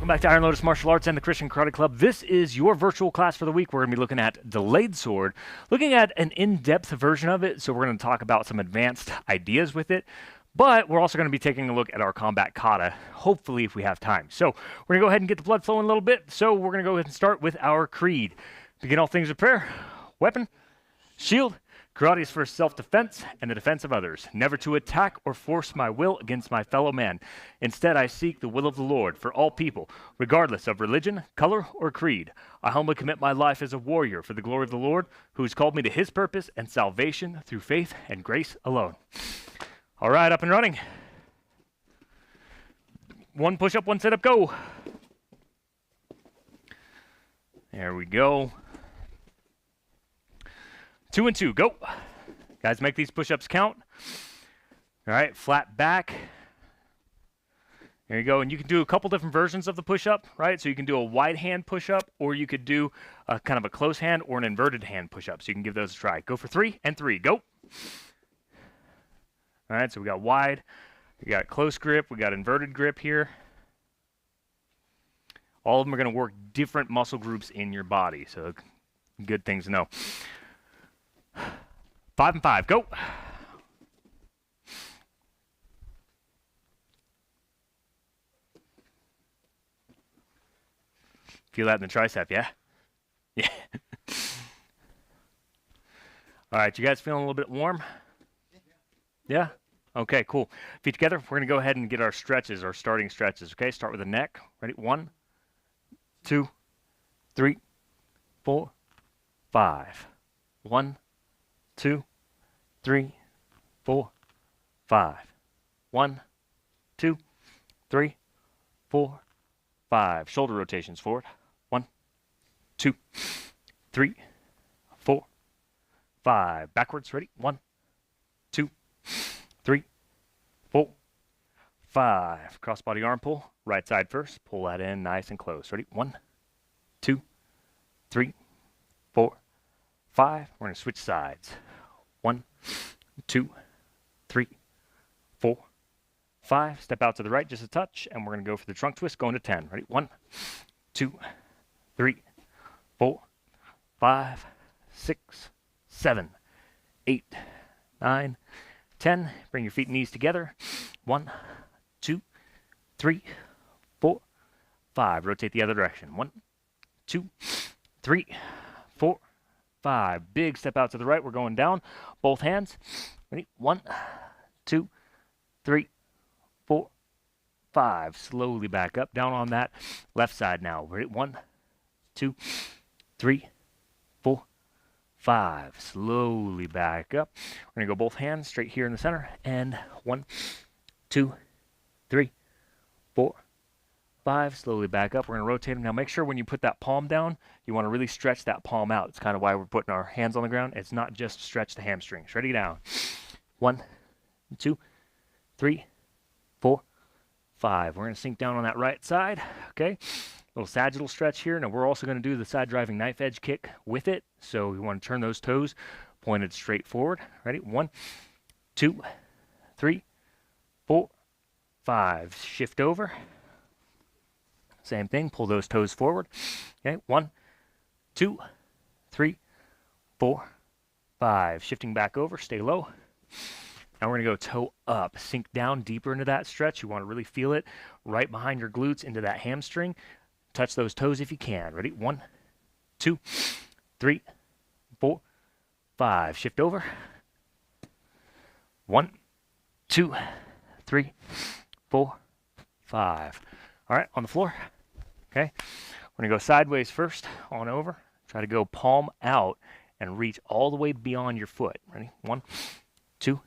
Welcome back to Iron Lotus Martial Arts and the Christian Karate Club. This is your virtual class for the week. We're going to be looking at Delayed Sword, looking at an in-depth version of it. So we're going to talk about some advanced ideas with it. But we're also going to be taking a look at our combat kata, hopefully if we have time. So we're going to go ahead and get the blood flowing a little bit. So we're going to go ahead and start with our creed. Begin all things with prayer. Weapon, shield. Karate is for self-defense and the defense of others, never to attack or force my will against my fellow man. Instead, I seek the will of the Lord for all people, regardless of religion, color, or creed. I humbly commit my life as a warrior for the glory of the Lord, who has called me to his purpose and salvation through faith and grace alone. All right, up and running. One push-up, one sit-up, go. There we go. 2 and 2, go. Guys, make these push-ups count. All right, flat back. There you go. And you can do a couple different versions of the push-up, right? So you can do a wide hand push-up, or you could do a kind of a close hand or an inverted hand push-up. So you can give those a try. Go for 3 and 3, go. All right, so we got wide, we got close grip, we got inverted grip here. All of them are going to work different muscle groups in your body, so good things to know. 5 and 5, go. Feel that in the tricep, yeah? Yeah. All right, you guys feeling a little bit warm? Yeah? Okay, cool. Feet together, we're going to go ahead and get our stretches, our starting stretches, okay? Start with the neck. Ready? 1, 2, 3, 4, 5. 1, 2, 3, 4, 5. 1, 2, 3, 4, 5. Shoulder rotations forward. 1, 2, 3, 4, 5. Backwards. Ready? 1, 2, 3, 4, 5. Cross body arm pull. Right side first. Pull that in nice and close. Ready? 1, 2, 3, 4, 5. We're going to switch sides. 1, 2, 3, 4, 5. Step out to the right just a touch, and we're going to go for the trunk twist, going to 10. Ready? 1, 2, 3, 4, 5, 6, 7, 8, 9, 10. Bring your feet and knees together. 1, 2, 3, 4, 5. Rotate the other direction. 1, 2, 3, 4, 5. Big step out to the right. We're going down. Both hands. Ready? 1, 2, 3, 4, 5. Slowly back up. Down on that left side now. Ready? 1, 2, 3, 4, 5. Slowly back up. We're going to go both hands straight here in the center. And 1, 2, 3, 4, 5. Slowly back up. We're going to rotate them. Now make sure when you put that palm down, you want to really stretch that palm out. It's kind of why we're putting our hands on the ground. It's not just stretch the hamstrings. Ready? Down. 1, 2, 3, 4, 5. We're going to sink down on that right side. Okay. Little sagittal stretch here. Now we're also going to do the side driving knife edge kick with it. So we want to turn those toes pointed straight forward. Ready? 1, 2, 3, 4, 5. Shift over. Same thing. Pull those toes forward. Okay. 1, 2, 3, 4, 5. Shifting back over. Stay low. Now we're going to go toe up. Sink down deeper into that stretch. You want to really feel it right behind your glutes into that hamstring. Touch those toes if you can. Ready? 1, 2, 3, 4, 5. Shift over. 1, 2, 3, 4, 5. All right, on the floor. Okay. We're going to go sideways first, on over. Try to go palm out and reach all the way beyond your foot. Ready? 1, 2,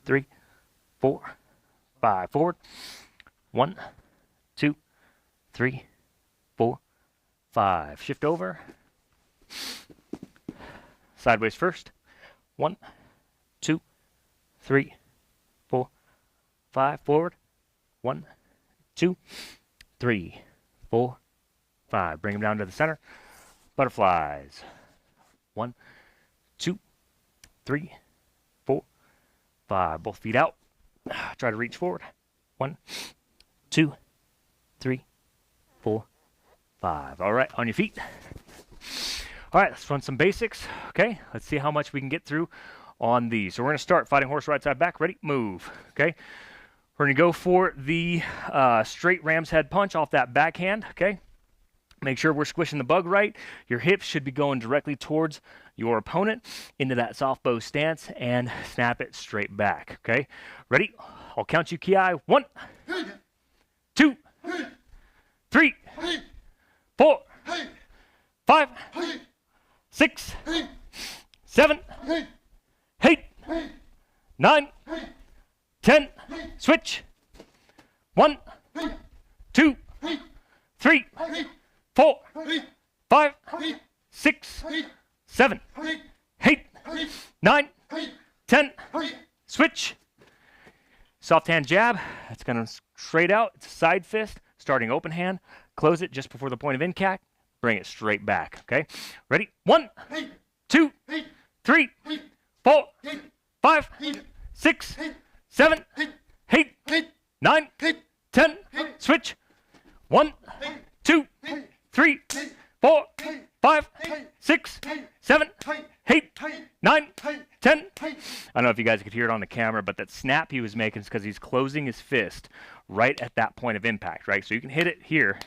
3, 4, 5. Forward. 1, 2, 3, 4, 5. Shift over. Sideways first. 1, 2, 3, 4, 5. Forward. 1, 2, 3, 4, 5. Bring them down to the center. Butterflies. 1, 2, 3, 4, 5. Both feet out. Try to reach forward. 1, 2, 3, 4, 5. All right, on your feet. All right, let's run some basics. Okay, let's see how much we can get through on these. So we're going to start fighting horse right side back. Ready? Move. Okay. We're going to go for the straight ram's head punch off that backhand. Okay. Make sure we're squishing the bug right. Your hips should be going directly towards your opponent into that soft bow stance and snap it straight back. Okay. Ready? I'll count you ki. 1, 2, 3, 4, 5, 6, 7, 8, 9, 10. Switch. 1, 2, 3, 4, 5, 6, 7, 8, 9, 10. Switch. Soft hand jab. That's going to straight out. It's a side fist. Starting open hand. Close it just before the point of impact. Bring it straight back. Okay. Ready? 1, 2, 3, 4, 5, 6, 7, 8, 9, 10. Switch. 1, 2, 3, 4, 5, 6, 7, 8, 9, 10. I don't know if you guys could hear it on the camera, but that snap he was making is because he's closing his fist right at that point of impact, right? So you can hit it here,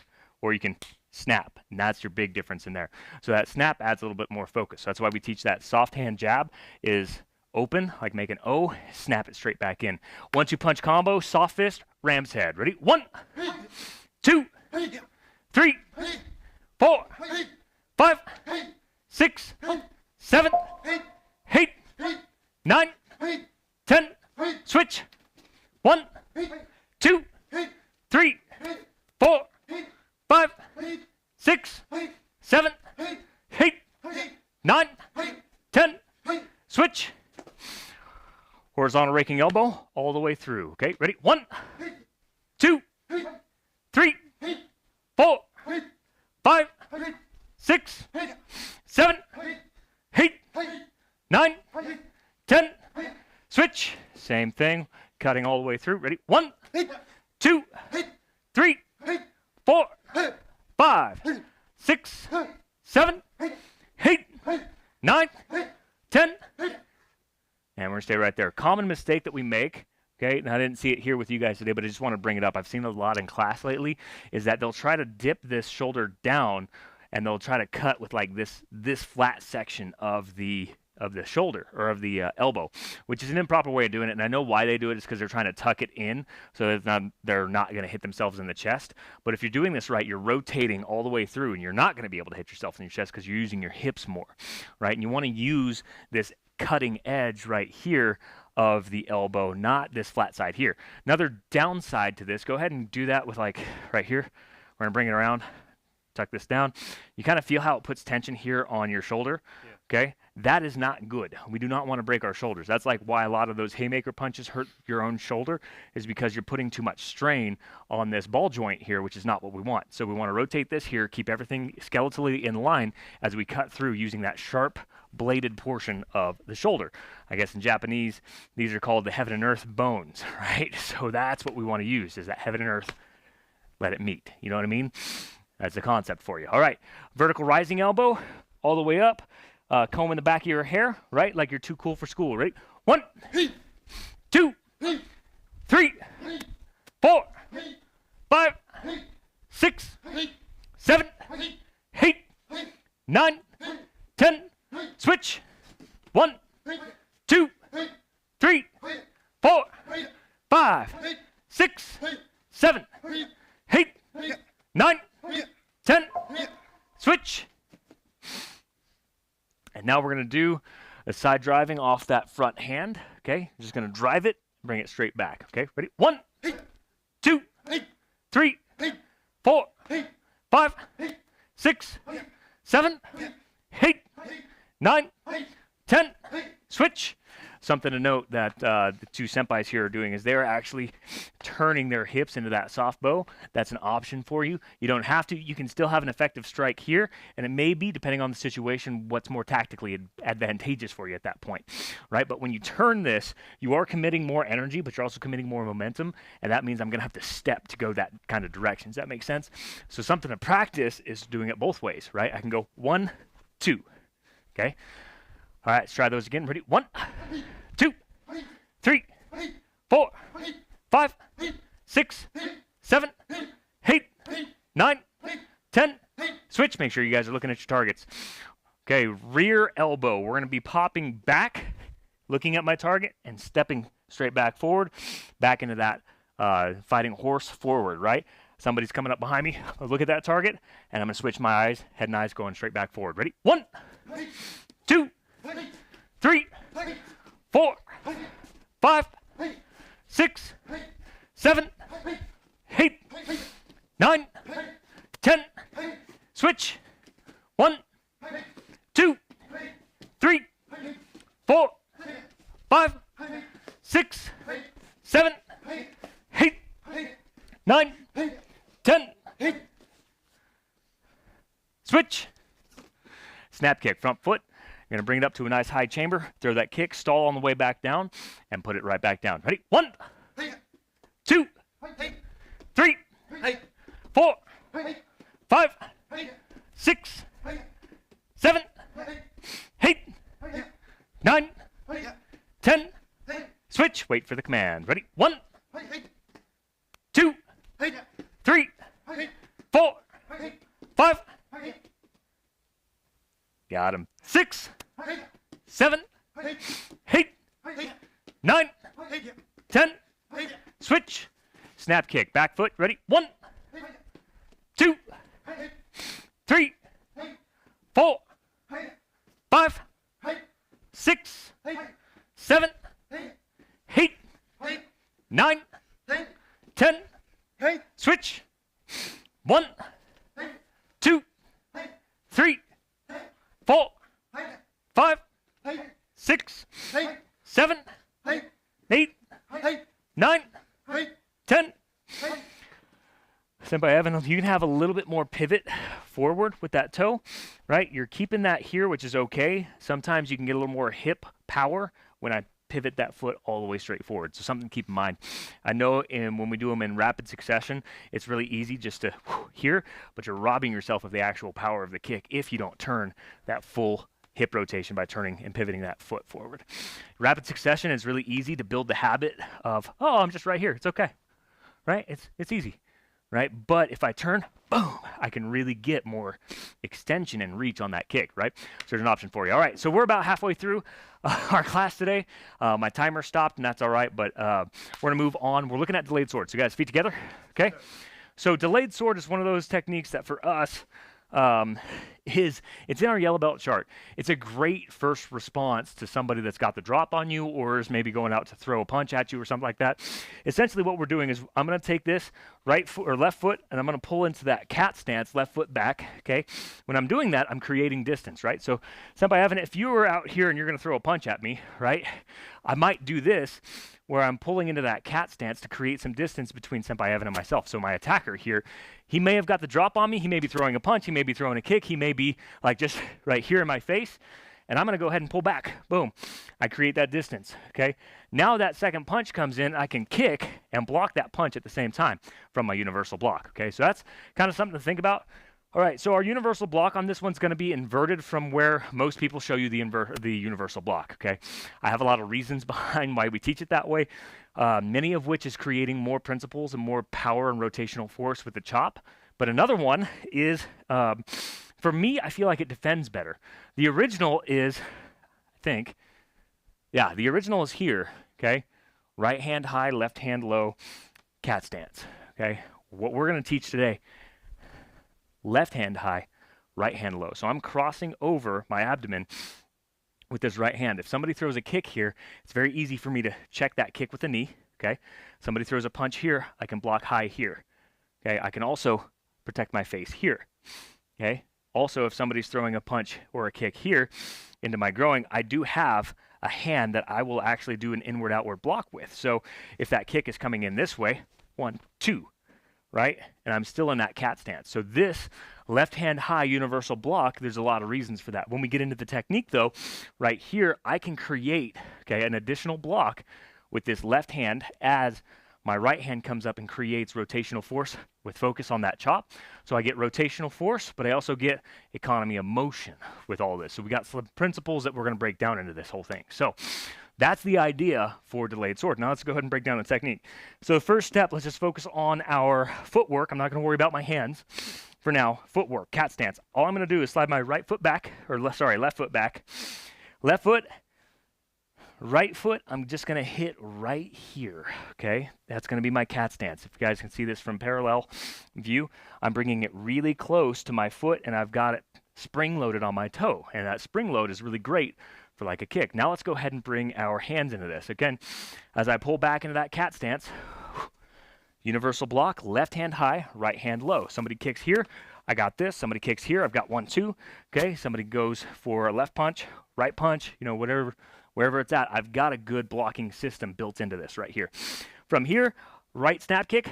or you can snap, and that's your big difference in there. So that snap adds a little bit more focus. So that's why we teach that soft hand jab is open, like make an O, snap it straight back in. 1-2 punch combo, soft fist, ram's head. Ready? 1, 2, 3, 4, 5, 6, 7, 8, 9, 10. Switch. 1, 2, 3, 4, 5, 6, 7, 8, 9, 10. Switch. Horizontal raking elbow all the way through. Okay, ready? 1, 2, 3, 4, 5, 6, 7, 8, 9, 10. Switch. Same thing. Cutting all the way through. Ready? 1, 2, 3, 4, 5, 6, 7, 8, 9, 10. And we're going to stay right there. Common mistake that we make, okay, and I didn't see it here with you guys today, but I just want to bring it up. I've seen it a lot in class lately, is that they'll try to dip this shoulder down and they'll try to cut with like this flat section of the shoulder or of the elbow, which is an improper way of doing it. And I know why they do it is because they're trying to tuck it in so that they're not going to hit themselves in the chest. But if you're doing this right, you're rotating all the way through and you're not going to be able to hit yourself in your chest because you're using your hips more, right? And you want to use this cutting edge right here of the elbow, not this flat side here. Another downside to this, go ahead and do that with like right here. We're going to bring it around, tuck this down. You kind of feel how it puts tension here on your shoulder. Yeah. Okay, that is not good. We do not want to break our shoulders. That's like why a lot of those haymaker punches hurt your own shoulder, is because you're putting too much strain on this ball joint here, which is not what we want. So we want to rotate this here, keep everything skeletally in line as we cut through using that sharp bladed portion of the shoulder. I guess in Japanese, these are called the heaven and earth bones, right? So that's what we want to use, is that heaven and earth, let it meet. You know what I mean? That's the concept for you. All right, vertical rising elbow all the way up. Comb in the back of your hair, right? Like you're too cool for school, right? 1, 2, 3, 4, 5, 6, 7, 8, 9, 10. Switch. 1, 2, 3, 4, 5, 6, 7, 8, 9, 10. Switch. And now we're going to do a side driving off that front hand. Okay, just going to drive it, bring it straight back. Okay, ready? 1, 2, 3, 4, 5, 6, 7, 8, 9, 10. Switch. something to note that the two senpais here are doing is they're actually turning their hips into that soft bow. That's an option for you. You don't have to. You can still have an effective strike here, and it may be, depending on the situation, what's more tactically advantageous for you at that point, right? But when you turn this, you are committing more energy, but you're also committing more momentum, and that means I'm going to have to step to go that kind of direction. Does that make sense? So something to practice is doing it both ways, right? I can go 1, 2, okay? All right, let's try those again. Ready? 1, 2, 3, 4, 5, 6, 7, 8, 9, 10. Switch. Make sure you guys are looking at your targets. Okay, rear elbow. We're going to be popping back, looking at my target, and stepping straight back forward, back into that fighting horse forward, right? Somebody's coming up behind me. I'll look at that target, and I'm going to switch my eyes, head and eyes going straight back forward. Ready? 1, 2, 3, 4, 5, 6, 7, 8, 9, 10. Switch. 1, 2, 3, 4, 5, 6, 7, 8, 9, 10. Switch. Snap kick, front foot. You're going to bring it up to a nice high chamber, throw that kick, stall on the way back down, and put it right back down. Ready? 1, 2, 3, 4, 5, 6, 7, 8, 9, 10. Switch. Wait for the command. Ready? 1, 2, 3, 4, 5. Got him. 6, 7, 8, 9, 10. Switch. Snap kick. Back foot. Ready? 1, 2, 3, 4, 5, 6, 7, 8, 9, 10. Switch. 1, 2, 3, 4, 5, 6, 7, 8, 9, 10. Senpai Evan, you can have a little bit more pivot forward with that toe, right? You're keeping that here, which is okay. Sometimes you can get a little more hip power when I pivot that foot all the way straight forward. So something to keep in mind. I know when we do them in rapid succession, it's really easy just to here, but you're robbing yourself of the actual power of the kick if you don't turn that full hip rotation by turning and pivoting that foot forward. Rapid succession is really easy to build the habit of, oh, I'm just right here. It's okay, right? It's easy, right? But if I turn, boom, I can really get more extension and reach on that kick, right? So there's an option for you. All right, so we're about halfway through our class today. My timer stopped, and that's all right, but we're going to move on. We're looking at delayed sword. So guys, feet together, okay? So delayed sword is one of those techniques that for us, it's in our yellow belt chart. It's a great first response to somebody that's got the drop on you or is maybe going out to throw a punch at you or something like that. Essentially what we're doing is I'm going to take this right foot or left foot and I'm going to pull into that cat stance, left foot back, okay? When I'm doing that, I'm creating distance, right? So Senpai Evan, if you were out here and you're going to throw a punch at me, right? I might do this where I'm pulling into that cat stance to create some distance between Senpai Evan and myself. So my attacker here, he may have got the drop on me. He may be throwing a punch. He may be throwing a kick. He may be like just right here in my face. And I'm going to go ahead and pull back. Boom. I create that distance, okay? Now that second punch comes in, I can kick and block that punch at the same time from my universal block, okay? So that's kind of something to think about. All right, so our universal block on this one's going to be inverted from where most people show you the universal block, okay? I have a lot of reasons behind why we teach it that way, many of which is creating more principles and more power and rotational force with the chop. But another one is, for me, I feel like it defends better. The original is, I think, yeah, the original is here, okay? Right hand high, left hand low, cat stance, okay? What we're going to teach today, left hand high, right hand low. So I'm crossing over my abdomen with this right hand. If somebody throws a kick here, it's very easy for me to check that kick with the knee, okay? Somebody throws a punch here, I can block high here, okay? I can also protect my face here, okay? Also, if somebody's throwing a punch or a kick here into my groin, I do have a hand that I will actually do an inward-outward block with. So if that kick is coming in this way, 1, 2, right? And I'm still in that cat stance. So this left hand high universal block, there's a lot of reasons for that. When we get into the technique though, right here, I can create, okay, an additional block with this left hand as my right hand comes up and creates rotational force with focus on that chop. So I get rotational force, but I also get economy of motion with all this. So we got some principles that we're going to break down into this whole thing. So that's the idea for delayed sword. Now let's go ahead and break down the technique. So the first step, let's just focus on our footwork. I'm not going to worry about my hands for now. Footwork, cat stance. All I'm going to do is slide my right foot back, or left foot back. Left foot, right foot, I'm just going to hit right here, okay? That's going to be my cat stance. If you guys can see this from parallel view, I'm bringing it really close to my foot, and I've got it spring-loaded on my toe. And that spring load is really great for like a kick. Now let's go ahead and bring our hands into this. Again, as I pull back into that cat stance, universal block, left hand high, right hand low. Somebody kicks here, I got this. Somebody kicks here, I've got 1, 2, okay? Somebody goes for a left punch, right punch, you know, wherever it's at, I've got a good blocking system built into this right here. From here, right snap kick,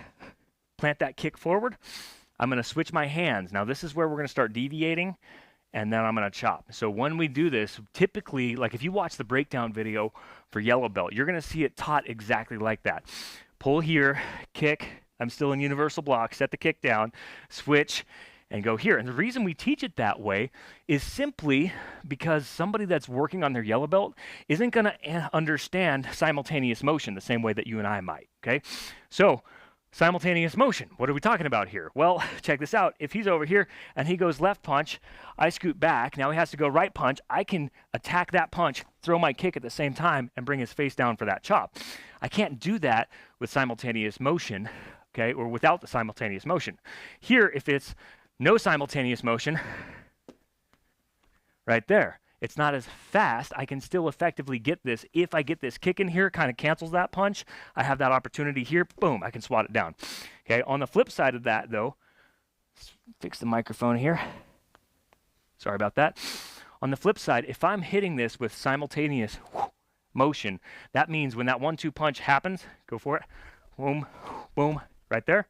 plant that kick forward. I'm going to switch my hands. Now this is where we're going to start deviating, and then I'm going to chop. So when we do this, typically, like if you watch the breakdown video for yellow belt, you're going to see it taught exactly like that. Pull here, kick, I'm still in universal block, set the kick down, switch, and go here. And the reason we teach it that way is simply because somebody that's working on their yellow belt isn't going to understand simultaneous motion the same way that you and I might, okay? So simultaneous motion, what are we talking about here? Well, check this out. If he's over here and he goes left punch, I scoot back. Now he has to go right punch. I can attack that punch, throw my kick at the same time, and bring his face down for that chop. I can't do that with simultaneous motion, okay, or without the simultaneous motion. Here, if it's no simultaneous motion, right there. It's not as fast. I can still effectively get this. If I get this kick in here, kind of cancels that punch. I have that opportunity here. Boom, I can swat it down. Okay, on the flip side of that, though, let's fix the microphone here. Sorry about that. On the flip side, if I'm hitting this with simultaneous motion, that means when that 1-2 punch happens, go for it, boom, boom, right there.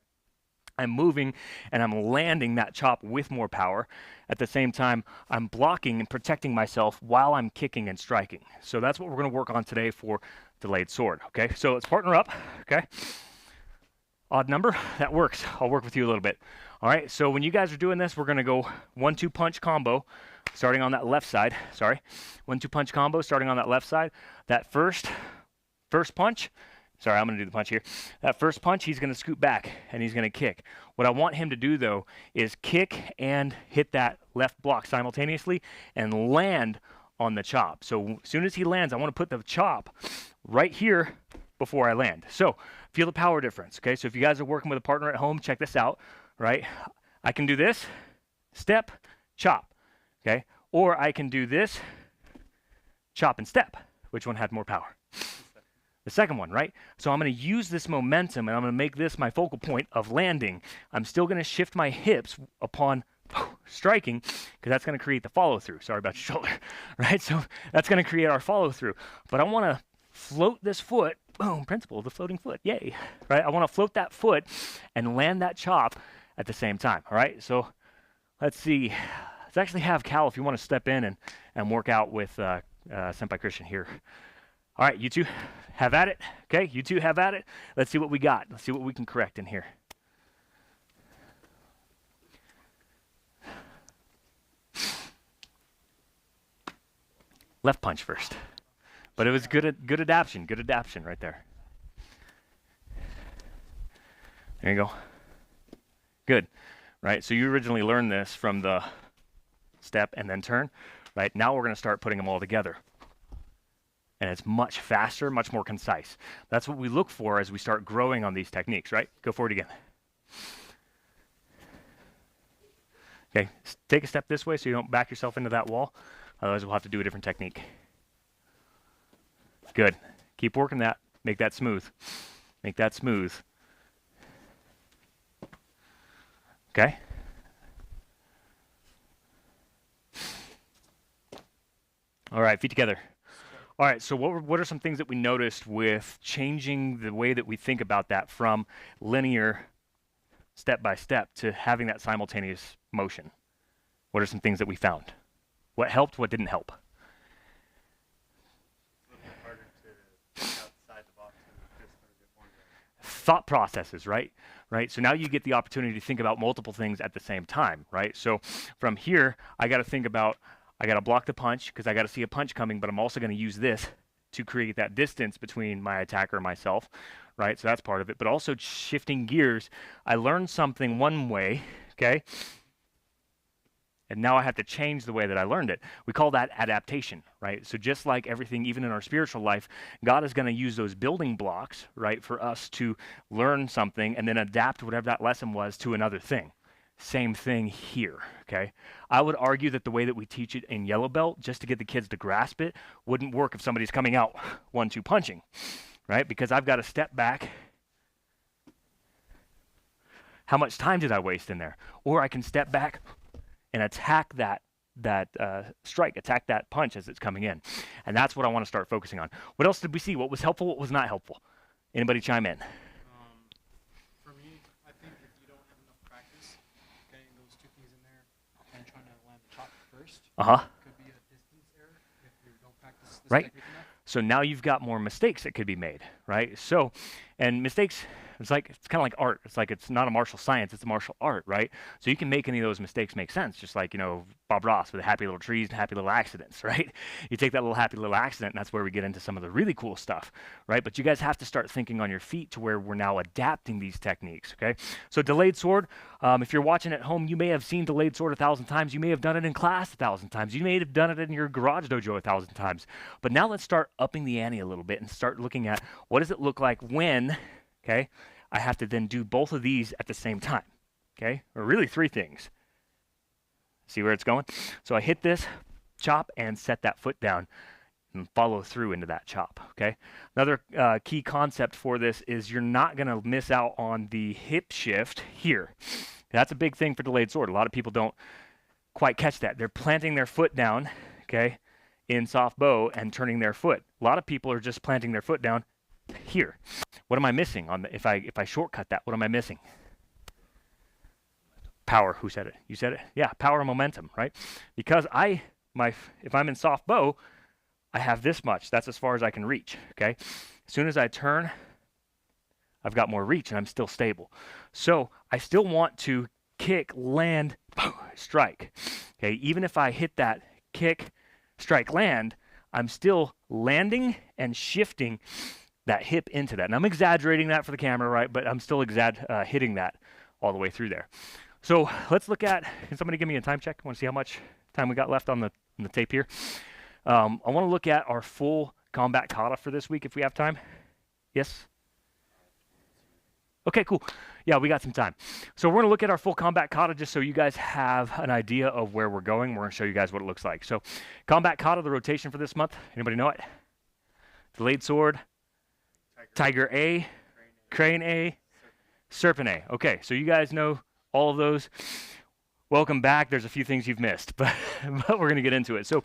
I'm moving and I'm landing that chop with more power. At the same time, I'm blocking and protecting myself while I'm kicking and striking. So that's what we're going to work on today for delayed sword, okay? So let's partner up, okay? Odd number, that works. I'll work with you a little bit. All right, so when you guys are doing this, we're going to go 1-2 punch combo starting on that left side. Sorry, 1-2 punch combo starting on that left side. That first punch, sorry, I'm going to do the punch here. That first punch, he's going to scoot back, and he's going to kick. What I want him to do, though, is kick and hit that left block simultaneously and land on the chop. So as soon as he lands, I want to put the chop right here before I land. So feel the power difference, okay? So if you guys are working with a partner at home, check this out, right? I can do this, step, chop, okay? Or I can do this, chop and step. Which one had more power? The second one, right? So I'm going to use this momentum and I'm going to make this my focal point of landing. I'm still going to shift my hips upon striking because that's going to create the follow through. Sorry about your shoulder, right? So that's going to create our follow through. But I want to float this foot, boom, principle of the floating foot, yay, right? I want to float that foot and land that chop at the same time, all right? So let's see. Let's actually have Cal, if you want to step in and work out with Senpai Christian here. All right, you two have at it. Okay, you two have at it. Let's see what we got. Let's see what we can correct in here. Left punch first. But it was good adaptation right there. There you go. Good, right? So you originally learned this from the step and then turn, right? Now we're going to start putting them all together. And it's much faster, much more concise. That's what we look for as we start growing on these techniques, right? Go for it again. Okay, take a step this way so you don't back yourself into that wall. Otherwise, we'll have to do a different technique. Good. Keep working that. Make that smooth. Make that smooth. Okay? All right, feet together. All right, so what are some things that we noticed with changing the way that we think about that from linear step by step to having that simultaneous motion? What are some things that we found? What helped, what didn't help? It's a little bit harder to think outside the box and just sort of get one way. Thought processes, right? Right. So now you get the opportunity to think about multiple things at the same time, right? So from here, I got to think about, I got to block the punch because I got to see a punch coming, but I'm also going to use this to create that distance between my attacker and myself, right? So that's part of it. But also shifting gears, I learned something one way, okay? And now I have to change the way that I learned it. We call that adaptation, right? So just like everything, even in our spiritual life, God is going to use those building blocks, right, for us to learn something and then adapt whatever that lesson was to another thing. Same thing here, okay? I would argue that the way that we teach it in Yellow Belt, just to get the kids to grasp it, wouldn't work if somebody's coming out 1-2 punching, right? Because I've got to step back. How much time did I waste in there? Or I can step back and attack that strike, attack that punch as it's coming in. And that's what I want to start focusing on. What else did we see? What was helpful? What was not helpful? Anybody chime in? For me, I think if you don't have enough practice getting those two things in there and trying to land the chop first, could be a distance error if you don't practice this Right. technique enough. So now you've got more mistakes that could be made, right? So, and mistakes, it's kind of like art. It's like it's not a martial science, it's a martial art, right? So you can make any of those mistakes make sense, just like, Bob Ross with the happy little trees and happy little accidents, right? You take that little happy little accident, and that's where we get into some of the really cool stuff, right? But you guys have to start thinking on your feet to where we're now adapting these techniques, okay? So delayed sword, if you're watching at home, you may have seen delayed sword 1,000 times. You may have done it in class 1,000 times. You may have done it in your garage dojo 1,000 times. But now let's start upping the ante a little bit and start looking at what does it look like when, okay, I have to then do both of these at the same time, okay? Or really 3 things. See where it's going? So I hit this, chop, and set that foot down and follow through into that chop, okay? Another key concept for this is you're not going to miss out on the hip shift here. That's a big thing for delayed sword. A lot of people don't quite catch that. They're planting their foot down, okay, in soft bow and turning their foot. A lot of people are just planting their foot down here. What am I missing on the, if I shortcut that? What am I missing? Power. Who said it? You said it? Yeah, power and momentum, right? Because if I'm in soft bow, I have this much. That's as far as I can reach, okay? As soon as I turn, I've got more reach and I'm still stable. So I still want to kick, land, strike, okay? Even if I hit that kick, strike, land, I'm still landing and shifting that hip into that. And I'm exaggerating that for the camera, right? But I'm still hitting that all the way through there. So let's look at, can somebody give me a time check? I want to see how much time we got left on the tape here. I want to look at our full combat kata for this week if we have time. Yes? Okay, cool. Yeah, we got some time. So we're going to look at our full combat kata just so you guys have an idea of where we're going. We're going to show you guys what it looks like. So combat kata, the rotation for this month, anybody know it? Delayed sword, Tiger A, Crane A, Serpent A. Okay, so you guys know all of those. Welcome back. There's a few things you've missed, but we're going to get into it. So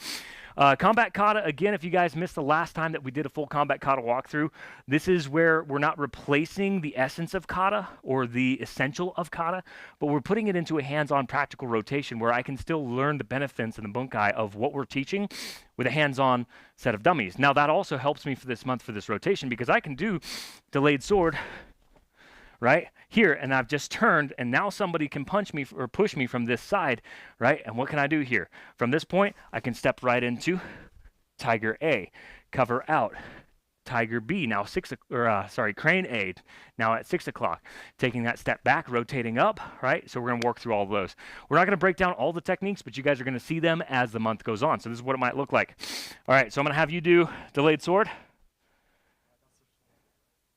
combat kata, again, if you guys missed the last time that we did a full combat kata walkthrough, this is where we're not replacing the essence of kata or the essential of kata, but we're putting it into a hands-on practical rotation where I can still learn the benefits and the bunkai of what we're teaching with a hands-on set of dummies. Now, that also helps me for this month for this rotation because I can do delayed sword right here, and I've just turned, and now somebody can punch me or push me from this side, right? And what can I do here? From this point, I can step right into Tiger A, cover out, Tiger B, now Crane A, now at 6 o'clock, taking that step back, rotating up, right? So we're going to work through all of those. We're not going to break down all the techniques, but you guys are going to see them as the month goes on. So this is what it might look like. All right, so I'm going to have you do delayed sword.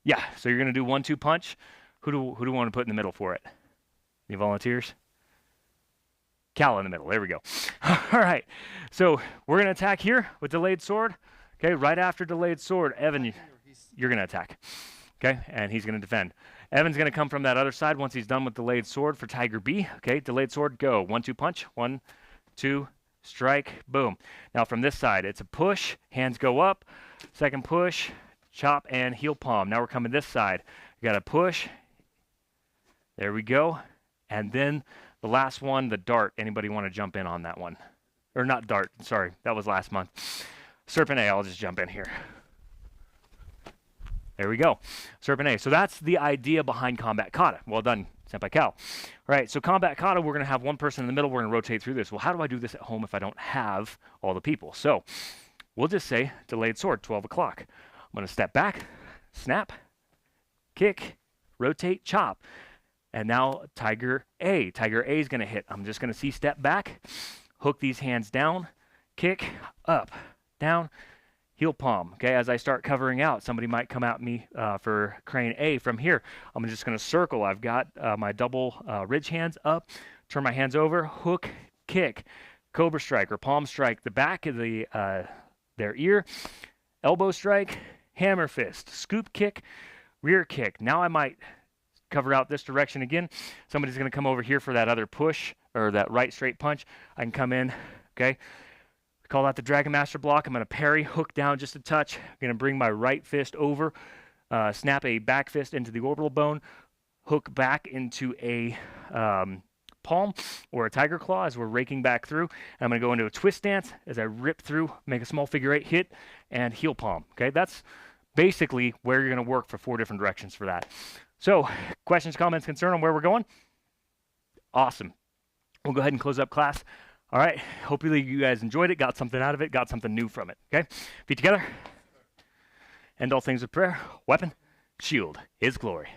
Yeah, so you're going to do 1-2 punch. Who do we want to put in the middle for it? Any volunteers? Cal in the middle. There we go. All right. So we're going to attack here with delayed sword. Okay, right after delayed sword, Evan, you're going to attack. Okay, and he's going to defend. Evan's going to come from that other side once he's done with delayed sword for Tiger B. Okay, delayed sword, go. 1-2 punch. 1, 2, strike, boom. Now from this side, it's a push, hands go up, second push, chop, and heel palm. Now we're coming this side. We got a push. There we go. And then the last one, the dart. Anybody want to jump in on that one? Or not dart, sorry, that was last month. Serpent A, I'll just jump in here. There we go, Serpent A. So that's the idea behind Combat Kata. Well done, Senpai Cal. All right, so Combat Kata, we're gonna have one person in the middle, we're gonna rotate through this. Well, how do I do this at home if I don't have all the people? So we'll just say delayed sword, 12 o'clock. I'm gonna step back, snap, kick, rotate, chop. And now Tiger A. Tiger A is gonna hit. I'm just gonna see step back, hook these hands down, kick, up, down, heel palm. Okay, as I start covering out, somebody might come at me for crane A from here. I'm just going to circle. I've got my double ridge hands up, turn my hands over, hook, kick, cobra strike or palm strike, the back of their ear, elbow strike, hammer fist, scoop kick, rear kick. Now I might cover out this direction again. Somebody's going to come over here for that other push or that right straight punch. I can come in, okay? Call that the Dragon Master block. I'm going to parry, hook down just a touch. I'm going to bring my right fist over, snap a back fist into the orbital bone, hook back into a palm or a tiger claw as we're raking back through. And I'm going to go into a twist stance as I rip through, make a small figure 8 hit, and heel palm. Okay, that's basically where you're going to work for 4 different directions for that. So, questions, comments, concern on where we're going? Awesome. We'll go ahead and close up class. All right, hopefully you guys enjoyed it, got something out of it, got something new from it, okay? Feet together. End all things with prayer. Weapon, shield, His glory.